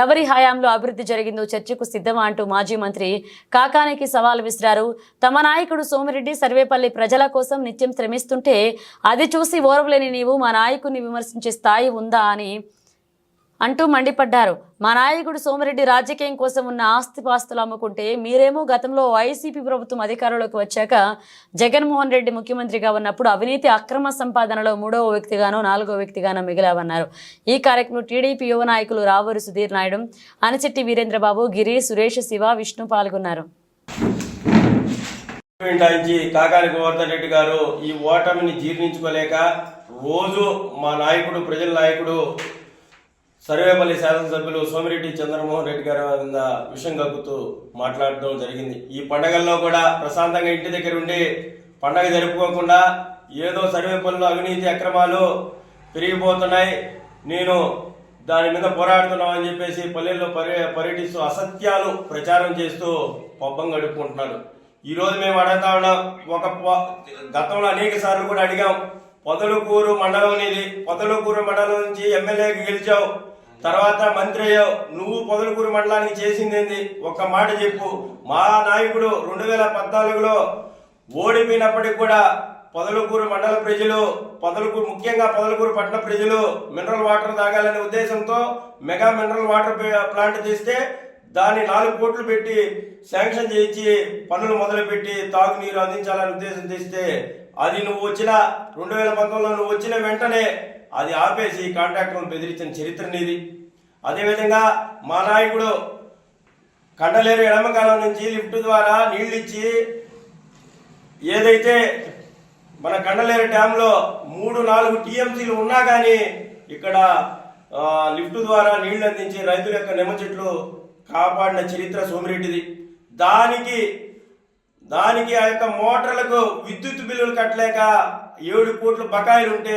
ఎవరి హయాంలో అభివృద్ధి జరిగిందో చర్చకు సిద్ధమా అంటూ మాజీ మంత్రి కాకానికి సవాల్ విసిరారు. తమ నాయకుడు సోమిరెడ్డి సర్వేపల్లి ప్రజల కోసం నిత్యం శ్రమిస్తుంటే అది చూసి ఓర్వలేని నీవు మా నాయకుడిని విమర్శించే స్థాయి ఉందా అని అంటూ మండిపడ్డారు. మా నాయకుడు సోమిరెడ్డి రాజకీయం కోసం ఉన్న ఆస్తిపాస్తులు అమ్ముకుంటే మీరేమో గతంలో వైసీపీ ప్రభుత్వం అధికారంలోకి వచ్చాక జగన్మోహన్ రెడ్డి ముఖ్యమంత్రిగా ఉన్నప్పుడు అవినీతి అక్రమ సంపాదనలో 3వ వ్యక్తిగానో 4వ వ్యక్తిగానో మిగిలావన్నారు. ఈ కార్యక్రమంలో టీడీపీ యువ నాయకులు రావూరి సుధీర్ నాయుడు, అనిచెట్టి వీరేంద్రబాబు, గిరి, సురేష్, శివ, విష్ణు పాల్గొన్నారు. కాకాని గోవర్ధన్ రెడ్డి గారు ఈ ఓటమిని జీర్ణించుకోలేక రోజు మా నాయకుడు, ప్రజల నాయకుడు సర్వేపల్లి శాసనసభ్యులు సోమిరెడ్డి చంద్రమోహన్ రెడ్డి గారు విషయం కక్కుతూ మాట్లాడడం జరిగింది. ఈ పండగల్లో కూడా ప్రశాంతంగా ఇంటి దగ్గర ఉండి పండగ జరుపుకోకుండా ఏదో సర్వేపల్లిలో అవినీతి అక్రమాలు పెరిగిపోతున్నాయి, నేను దాని మీద పోరాడుతున్నామని చెప్పేసి పల్లెల్లో పర్యటిస్తూ అసత్యాలు ప్రచారం చేస్తూ పబ్బం గడుపుకుంటున్నాడు. ఈరోజు మేము అడుగుతా ఉన్నాం, గతంలో అనేక సార్లు కూడా అడిగాం, పొదలకూరు మండలం అనేది, పొదలకూరు మండలం నుంచి ఎమ్మెల్యేకి గెలిచావు, తర్వాత మంత్రి అయ్యావు, నువ్వు పొదలకూరు మండలానికి చేసింది ఏంది? ఒక్క మాట చెప్పు. మా నాయకుడు 2014లో ఓడిపోయినప్పటికి కూడా పొదలకూరు మండల ప్రజలు, ముఖ్యంగా పొదలకూరు పట్టణ ప్రజలు మినరల్ వాటర్ తాగాలనే ఉద్దేశంతో మెగా మినరల్ వాటర్ ప్లాంట్ చేస్తే దాన్ని 4 కోట్లు పెట్టి శాంక్షన్ చేయించి పనులు మొదలుపెట్టి తాగునీరు అందించాలనే ఉద్దేశం చేస్తే అది నువ్వు వచ్చిన 2019లో నువ్వు వచ్చిన వెంటనే అది ఆపేసి కాంట్రాక్టర్లను బెదిరించిన చరిత్ర నీది. అదేవిధంగా మా నాయకుడు కండలేరు ఎడమకాలం నుంచి లిఫ్ట్ ద్వారా నీళ్లు ఇచ్చి ఏదైతే మన కండలేరు డ్యాంలో 3-4 టీఎంసీలు ఉన్నా కానీ ఇక్కడ లిఫ్ట్ ద్వారా నీళ్లు అందించి రైతుల యొక్క నిమ్మ చెట్లు కాపాడిన చరిత్ర సోమిరెడ్డిది. దానికి ఆ యొక్క మోటార్లకు విద్యుత్ బిల్లులు కట్టలేక 7 కోట్ల బకాయిలు ఉంటే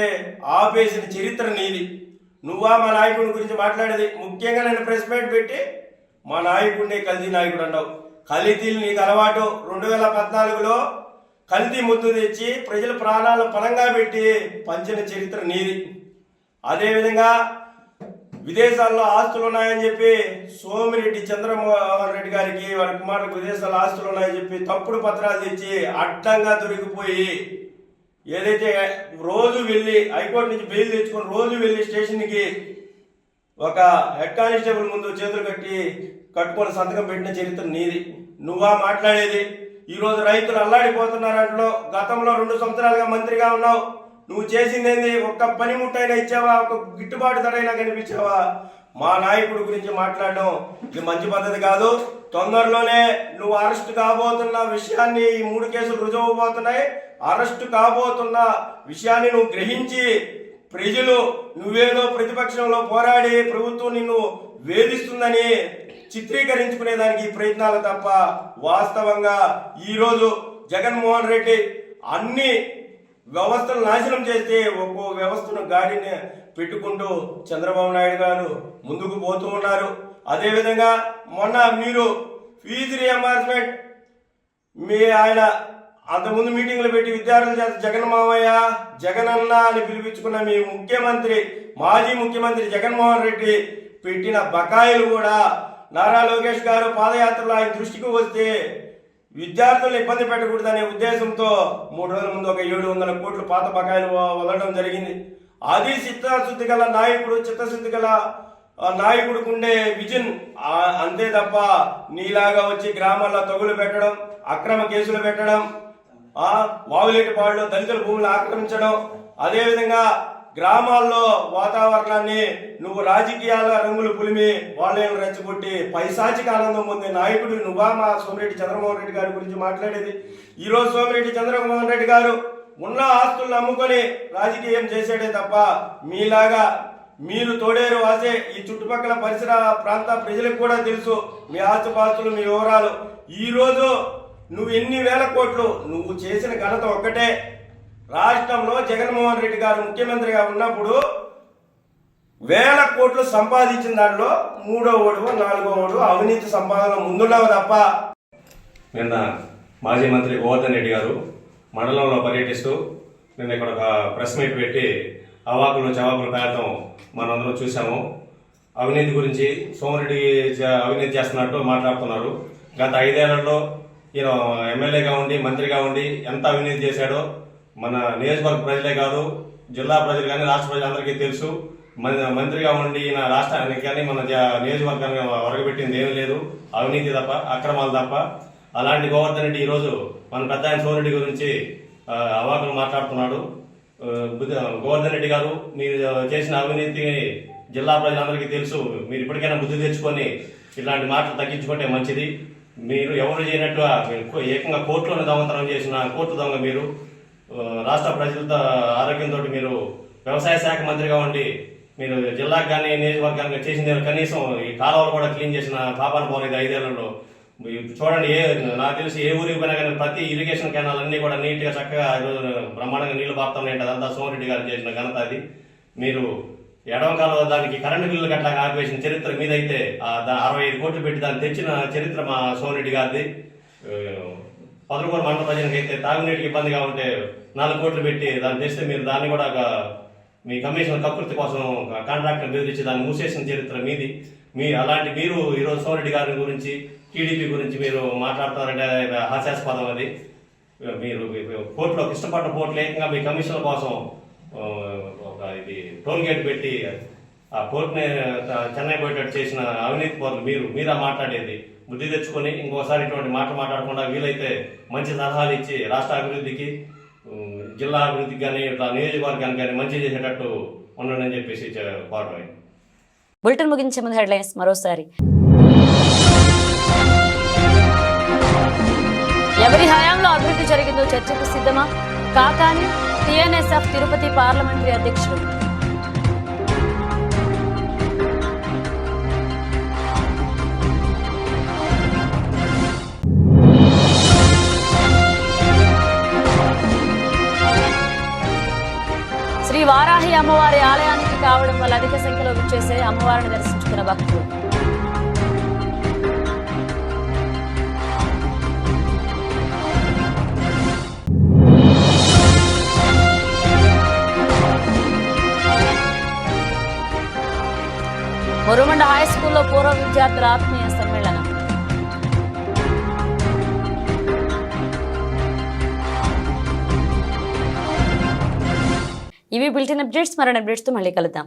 ఆపేసిన చరిత్ర నీది. నువ్వా మా నాయకుడి గురించి మాట్లాడేది? ముఖ్యంగా నేను ప్రెస్ మీట్ పెట్టి మా నాయకుడిని కల్తీ నాయకుడు అన్నావు. కల్తీలు నీకు అలవాటు. 2014లో కల్తీ ముద్దు తెచ్చి ప్రజల ప్రాణాలను పరంగా పెట్టి పంచిన చరిత్ర నీది. అదేవిధంగా విదేశాల్లో ఆస్తులు ఉన్నాయని చెప్పి సోమిరెడ్డి చంద్రమోహన్ రెడ్డి గారికి వారి కుమారులకు విదేశాల్లో ఆస్తులు ఉన్నాయని చెప్పి తప్పుడు పత్రాలు తెచ్చి అడ్డంగా దొరికిపోయి ఏదైతే రోజు వెళ్ళి హైకోర్టు నుంచి బెయిల్ తెచ్చుకొని రోజు వెళ్ళి స్టేషన్కి ఒక హెడ్ కానిస్టేబుల్ ముందు చేతులు కట్టుకొని సంతకం పెట్టిన చరిత్ర నీది. నువ్వా మాట్లాడేది? ఈరోజు రైతులు అల్లాడిపోతున్నారంటలో గతంలో 2 సంవత్సరాలుగా మంత్రిగా ఉన్నావు. నువ్వు చేసిందేంది? ఒక్క పనిముట్టైనా ఇచ్చావా? ఒక గిట్టుబాటు ధరైనా కనిపించావా? మా నాయకుడి గురించి మాట్లాడడం ఇది మంచి పద్ధతి కాదు. తొందరలోనే నువ్వు అరెస్ట్ కాబోతున్న విషయాన్ని, ఈ 3 కేసులు రుజువు అవబోతున్నాయి, అరెస్ట్ కాబోతున్న విషయాన్ని నువ్వు గ్రహించి ప్రజలు నువ్వేదో ప్రతిపక్షంలో పోరాడి ప్రభుత్వం నిన్ను వేధిస్తుందని చిత్రీకరించుకునేదానికి ప్రయత్నాలు తప్ప వాస్తవంగా ఈరోజు జగన్మోహన్ రెడ్డి అన్ని వ్యవస్థను నాశనం చేస్తే ఒక్కో వ్యవస్థను గాడిని పెట్టుకుంటూ చంద్రబాబు నాయుడు గారు ముందుకు పోతూ ఉన్నారు. అదేవిధంగా మొన్న మీరు ఫీజు రియంబర్స్మెంట్ ఆయన అంతకుముందు మీటింగ్లు పెట్టి విద్యార్థుల చేత జగన్ మామయ్య జగనన్న అని పిలిపించుకున్న మీ మాజీ ముఖ్యమంత్రి జగన్మోహన్ రెడ్డి పెట్టిన బకాయిలు కూడా నారా లోకేష్ గారు పాదయాత్రలో ఆయన దృష్టికి వస్తే విద్యార్థులను ఇబ్బంది పెట్టకూడదనే ఉద్దేశంతో 3 రోజుల ముందు ఒక 700 కోట్లు పాత బకాయిలు వదలడం జరిగింది. అది చిత్తశుద్ధి గల నాయకుడు, చిత్తశుద్ధి గల నాయకుడికి ఉండే విజన్ అంతే తప్ప నీలాగా వచ్చి గ్రామాల్లో తగులు పెట్టడం, అక్రమ కేసులు పెట్టడం, వావులేటిపాడులో దళితుల భూములు ఆక్రమించడం, అదేవిధంగా గ్రామాల్లో వాతావరణాన్ని నువ్వు రాజకీయాల రంగులు పులిమి వాళ్ళని రెచ్చగొట్టి పైశాచిక ఆనందం పొందే నాయకుడు నువ్వా మా సోమిరెడ్డి చంద్రమోహన్ రెడ్డి గారి గురించి మాట్లాడేది? ఈరోజు సోమిరెడ్డి చంద్రమోహన్ రెడ్డి గారు ఉన్న ఆస్తులను అమ్ముకొని రాజకీయం చేసేదే తప్ప మీలాగా మీరు తోడేరు వాసే ఈ చుట్టుపక్కల పరిసర ప్రాంత ప్రజలకు కూడా తెలుసు మీ ఆస్తుపాస్తులు, మీ వివరాలు. ఈరోజు నువ్వు ఎన్ని వేల కోట్లు నువ్వు చేసిన ఘనత ఒక్కటే. రాష్ట్రంలో జగన్మోహన్ రెడ్డి గారు ముఖ్యమంత్రిగా ఉన్నప్పుడు 1000 కోట్లు సంపాదించిన దాంట్లో 3వ ఓడు 4వ ఓడు అవినీతి సంపాదన ముందున్నావు తప్ప. నిన్న మాజీ మంత్రి గోవర్ధన్ రెడ్డి గారు మండలంలో పర్యటిస్తూ నిన్న ఇక్కడ ఒక ప్రెస్ మీట్ పెట్టి అవాకులు చవాకులు పేదం మనందరం చూసాము. అవినీతి గురించి సోమిరెడ్డి అవినీతి చేస్తున్నట్టు మాట్లాడుతున్నారు. గత 5 ఏళ్లలో ఈయన ఎమ్మెల్యేగా ఉండి మంత్రిగా ఉండి ఎంత అవినీతి చేశాడో మన నియోజకవర్గ ప్రజలే కాదు, జిల్లా ప్రజలు కానీ రాష్ట్ర ప్రజలందరికీ తెలుసు. మంత్రిగా ఉండి ఈయన రాష్ట్రానికి కానీ మన నియోజకవర్గానికి ఒరగబెట్టింది ఏమీ లేదు, అవినీతి తప్ప, అక్రమాలు తప్ప. అలాంటి గోవర్ధన్ రెడ్డి ఈరోజు మన పెద్ద ఆయన సోమిరెడ్డి గురించి అవాకులు మాట్లాడుతున్నాడు. గోవర్ధన్ రెడ్డి గారు, మీరు చేసిన అవినీతి జిల్లా ప్రజలందరికీ తెలుసు. మీరు ఇప్పటికైనా బుద్ధి తెచ్చుకొని ఇలాంటి మాటలు తగ్గించుకుంటే మంచిది. మీరు ఎవరు చేయనట్టుగా ఏకంగా కోర్టులోనే దొంగతనం చేసిన కోర్టు దొంగ మీరు. రాష్ట్ర ప్రజలతో ఆరోగ్యంతో మీరు వ్యవసాయ శాఖ మంత్రిగా ఉండి మీరు జిల్లాకు కానీ నియోజకవర్గానికి చేసిన కనీసం ఈ కాలువలు కూడా క్లీన్ చేసిన పాపాలు పోలేదు 5 ఏళ్లలో. చూడండి, నాకు తెలిసి ఏ ఊరికి పోయినా కానీ ప్రతి ఇరిగేషన్ కెనాల్ అన్ని కూడా నీట్గా చక్కగా బ్రహ్మాండంగా నీళ్లు పారుతున్నాయి. అదంతా సోమిరెడ్డి గారు చేసిన ఘనత అది. మీరు ఎడమ కాలువ దానికి కరెంటు బిల్లులు గట్లా ఆపేసిన చరిత్ర మీదైతే 65 కోట్లు పెట్టి దాన్ని తెచ్చిన చరిత్ర మా సోమిరెడ్డి గారిది. పదకొండు మండల ప్రజలకు అయితే తాగునీటికి ఇబ్బందిగా ఉంటే 4 కోట్లు పెట్టి దాన్ని తెస్తే మీరు దాన్ని కూడా మీ కమిషన్ కకృతి కోసం కాంట్రాక్టర్ బెదిరించి దాన్ని మూసేసిన చరిత్ర మీది. అలాంటి మీరు ఈరోజు సోమిరెడ్డి గారి గురించి, టీడీపీ గురించి మీరు మాట్లాడుతున్నారంటే హాస్యాస్పదం. అది మీరు కోర్టులో ఇష్టపడ్డ కోర్టులు ఏకంగా మీ కమిషన్ల కోసం ఇది టోల్ గేట్ పెట్టి ఆ కోర్టుని చెన్నై పోయేటట్టు చేసిన అవినీతి పరులు మీరా మాట్లాడేది. బుద్ధి తెచ్చుకొని ఇంకోసారి ఇటువంటి మాట్లాడకుండా వీలైతే మంచి సలహాలు ఇచ్చి రాష్ట్ర అభివృద్ధికి, జిల్లా అభివృద్ధికి కానీ ఇట్లా నియోజకవర్గానికి కానీ మంచి చేసేటట్టు ఉండండి అని చెప్పేసి కోరడం. బులెటిన్ ముగించే ముందు హెడ్లైన్స్ మరోసారి. ఎవరి హయాంలో అభివృద్ధి జరిగిందో చర్చకు సిద్ధమా? కాకాని టీఎన్ఎస్ఎఫ్ తిరుపతి పార్లమెంటరీ అధ్యక్షుడు. శ్రీ వారాహి అమ్మవారి ఆలయానికి కావడం వల్ల అధిక సంఖ్యలో విచ్చేసే అమ్మవారిని దర్శించుకున్న భక్తులు. మురుమండ హై స్కూల్లో పూర్వ విద్యార్థుల ఆత్మీయ సమ్మేళనం. ఇవి బులెటిన్ అప్డేట్స్. మరిన్ని అప్డేట్స్తో మళ్ళీ కలుద్దాం.